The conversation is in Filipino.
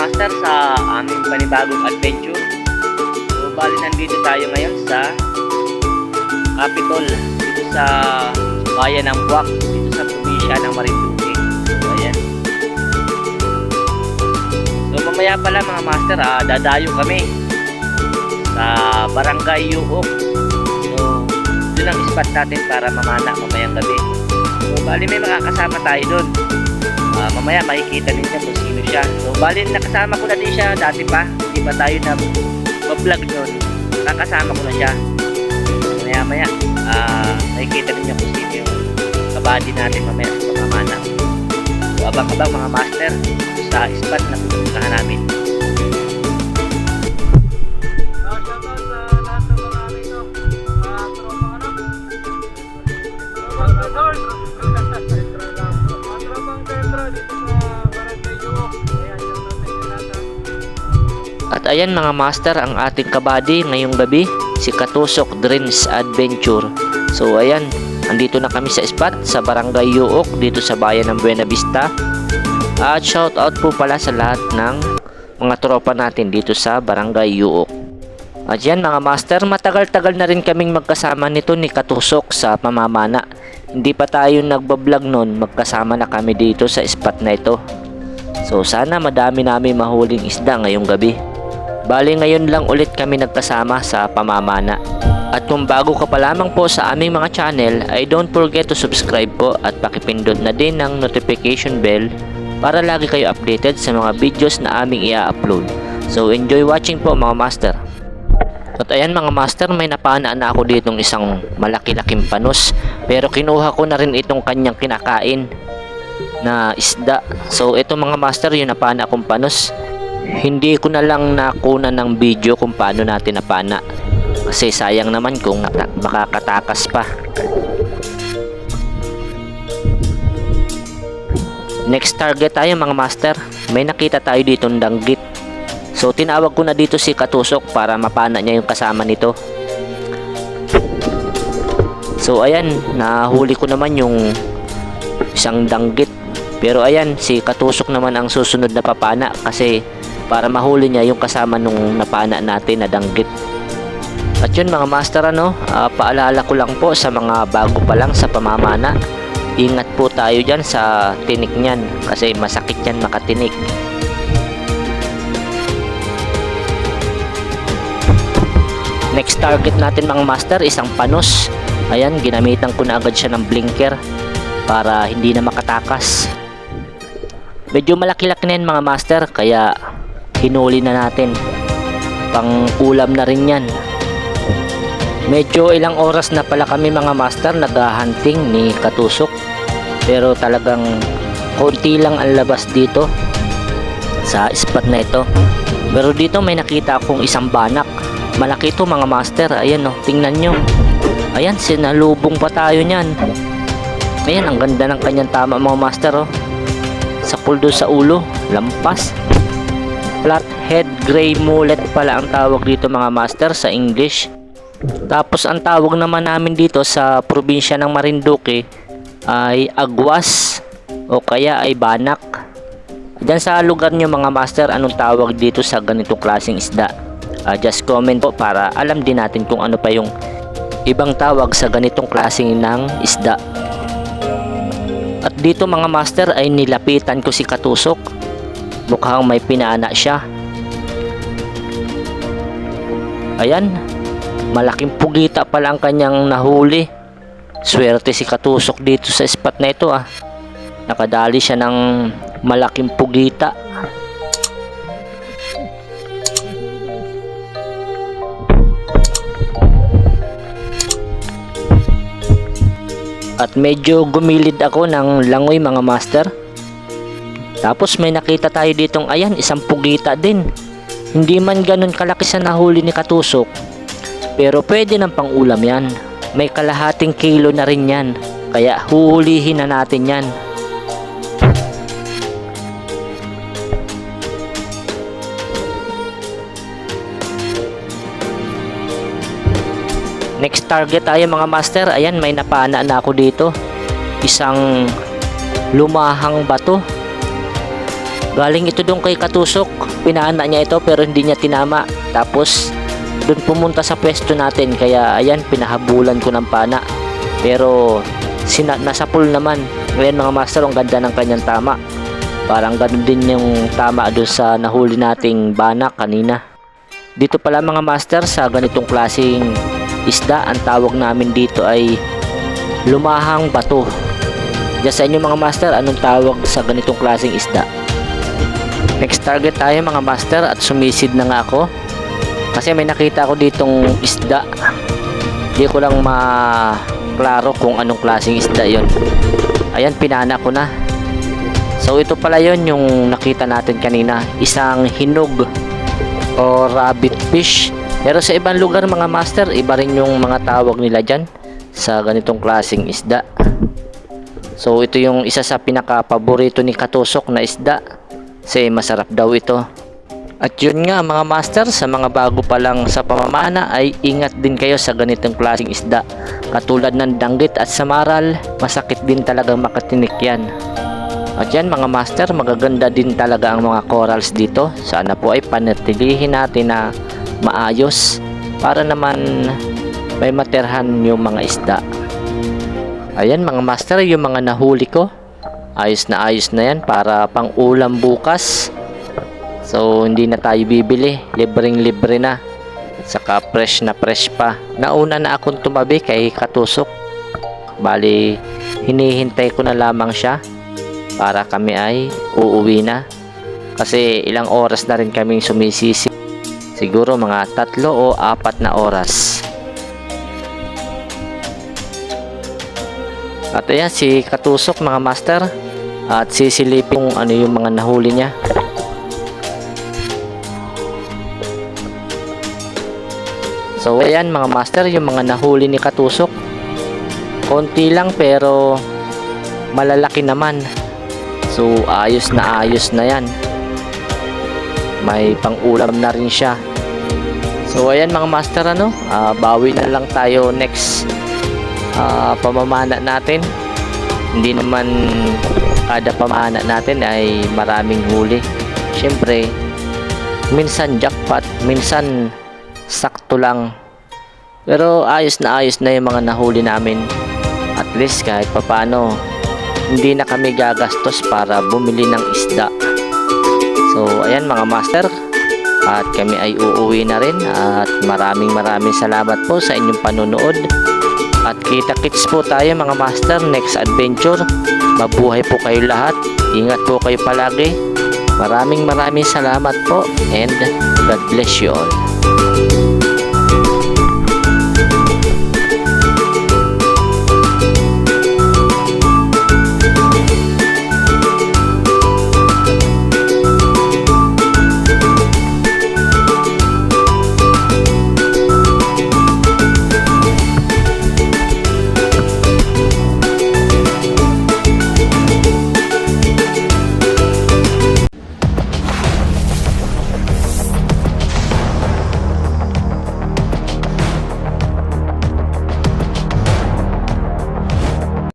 master sa aming panibagong adventure. So bali nandito tayo ngayon sa Capitol, dito sa bayan ng Buwak, dito sa probinsya ng Marinduque. So ayan. So mamaya pala mga master, dadayo kami sa Barangay Yuok. So yun ang spot natin para mamana mamayang gabi. So bali may makakasama tayo dun. Mamaya makikita ninyo kung sino siya. So bali nakasama ko na din siya dati pa, hindi pa tayo na vlog nun, nakasama ko na siya. So maya makikita ninyo kung sino yung kabady natin mamaya sa pamamana. So abang-abang mga master sa spot na pupuntahan namin. At ayan mga master, ang ating kabady ngayong gabi, si Katusok Dreams Adventure. So ayan, andito na kami sa spot sa Barangay Yuok, dito sa bayan ng Buena Vista. At shout out po pala sa lahat ng mga tropa natin dito sa Barangay Yuok. At yan mga master, matagal-tagal na rin kaming magkasama nito ni Katusok sa pamamana. Hindi pa tayo nagbablog nun, magkasama na kami dito sa spot na ito. So sana madami namin mahuling isda ngayong gabi. Bali ngayon lang ulit kami nagkasama sa pamamana. At kung bago ka pa lamang po sa aming mga channel, ay don't forget to subscribe po at pakipindot na din ng notification bell para lagi kayo updated sa mga videos na aming i-upload. So enjoy watching po mga master. At ayan mga master, may napana na ako ditong isang malaki-laking panos, pero kinuha ko na rin itong kanyang kinakain na isda. So ito mga master, yung napana akong panos, hindi ko na lang nakuna ng video kung paano natin napana, kasi sayang naman kung makakatakas pa. Next target tayo mga master, may nakita tayo ditong danggit. So tinawag ko na dito si Katusok para mapana niya yung kasama nito. So ayan, nahuli ko naman yung isang danggit. Pero ayan, si Katusok naman ang susunod na papana, kasi para mahuli niya yung kasama nung napana natin na danggit. At yun mga master, paalala ko lang po sa mga bago pa lang sa pamamana, ingat po tayo dyan sa tinik niyan, kasi masakit yan makatinik. Next target natin mga master, isang panos. Ayan, ginamitan ko na agad siya ng blinker para hindi na makatakas. Medyo malaki-laki na yan mga master, kaya hinuli na natin. Pang ulam na rin yan. Medyo ilang oras na pala kami mga master nag-hunting ni Katusok, pero talagang konti lang ang labas dito sa spot na ito. Pero dito may nakita akong isang banak. Malaki ito mga master. Ayan tingnan nyo. Ayan, sinalubong pa tayo nyan. Ayan, ang ganda ng kanyang tama mga master. Sakul doon sa ulo, lampas. Flathead gray mullet pala ang tawag dito mga master sa English. Tapos ang tawag naman namin dito sa probinsya ng Marinduque ay agwas o kaya ay banak. Diyan sa lugar nyo mga master, anong tawag dito sa ganitong klaseng isda? Just comment po para alam din natin kung ano pa yung ibang tawag sa ganitong klaseng ng isda. At dito mga master ay nilapitan ko si Katusok. Mukhang may pinana siya. Ayan, malaking pugita pala ang kanyang nahuli. Swerte si Katusok dito sa spot na ito Nakadali siya ng malaking pugita. At medyo gumilid ako ng langoy mga master. Tapos may nakita tayo ditong ayan, isang pugita din. Hindi man ganun kalaki sa nahuli ni Katusok, pero pwede ng pang ulam yan. May kalahating kilo na rin yan, kaya huhulihin na natin yan. Next target tayo mga master. Ayan, may napana na ako dito. Isang lumahang bato. Galing ito doon kay Katusok. Pinana niya ito pero hindi niya tinama. Tapos doon pumunta sa pwesto natin. Kaya ayan, pinahabulan ko ng pana. Pero nasa pool naman. Ngayon mga master, ang ganda ng kanyang tama. Parang ganun din yung tama doon sa nahuli nating banak kanina. Dito pala mga master, sa ganitong klaseng isda, ang tawag namin dito ay lumahang bato. Diyan sa inyo mga master, anong tawag sa ganitong klaseng isda? Next target tayo mga master, at sumisid na nga ako kasi may nakita ako ditong isda. Hindi ko lang maklaro kung anong klaseng isda yon. Ayan, pinana ko na. So ito pala yon yung nakita natin kanina, isang hinog o rabbit fish. Pero sa ibang lugar mga master, iba rin yung mga tawag nila dyan sa ganitong klaseng isda. So ito yung isa sa pinaka-paborito ni Katusok na isda kasi masarap daw ito. At yun nga mga master, sa mga bago pa lang sa pamamana ay ingat din kayo sa ganitong klaseng isda. Katulad ng danggit at samaral, masakit din talagang makatinik yan. At yan mga master, magaganda din talaga ang mga corals dito. Sana po ay panatilihin natin na maayos para naman may materhan yung mga isda. Ayan mga master, yung mga nahuli ko, ayos na yan para pang ulam bukas. So hindi na tayo bibili, libreng-libre na. Saka fresh na fresh pa. Nauna na akong tumabi kay Katusok. Bali, hinihintay ko na lamang siya para kami ay uuwi na. Kasi ilang oras na rin kaming sumisisi. Siguro mga 3 o 4 na oras. At ayan si Katusok mga master. At sisilipin kung ano yung mga nahuli niya. So ayan mga master, yung mga nahuli ni Katusok. Konti lang pero malalaki naman. So ayos na yan. May pang-ulam na rin siya. So ayan mga master, bawi na lang tayo next pamamana natin. Hindi naman kada pamamana natin ay maraming huli. Syempre minsan jackpot, minsan sakto lang. Pero ayos na yung mga nahuli namin. At least kahit papano hindi na kami gagastos para bumili ng isda. So ayan mga master, at kami ay uuwi na rin. At maraming salamat po sa inyong panunood. At kita-kits po tayo mga master next adventure. Mabuhay po kayo lahat. Ingat po kayo palagi. Maraming salamat po, and God bless you all.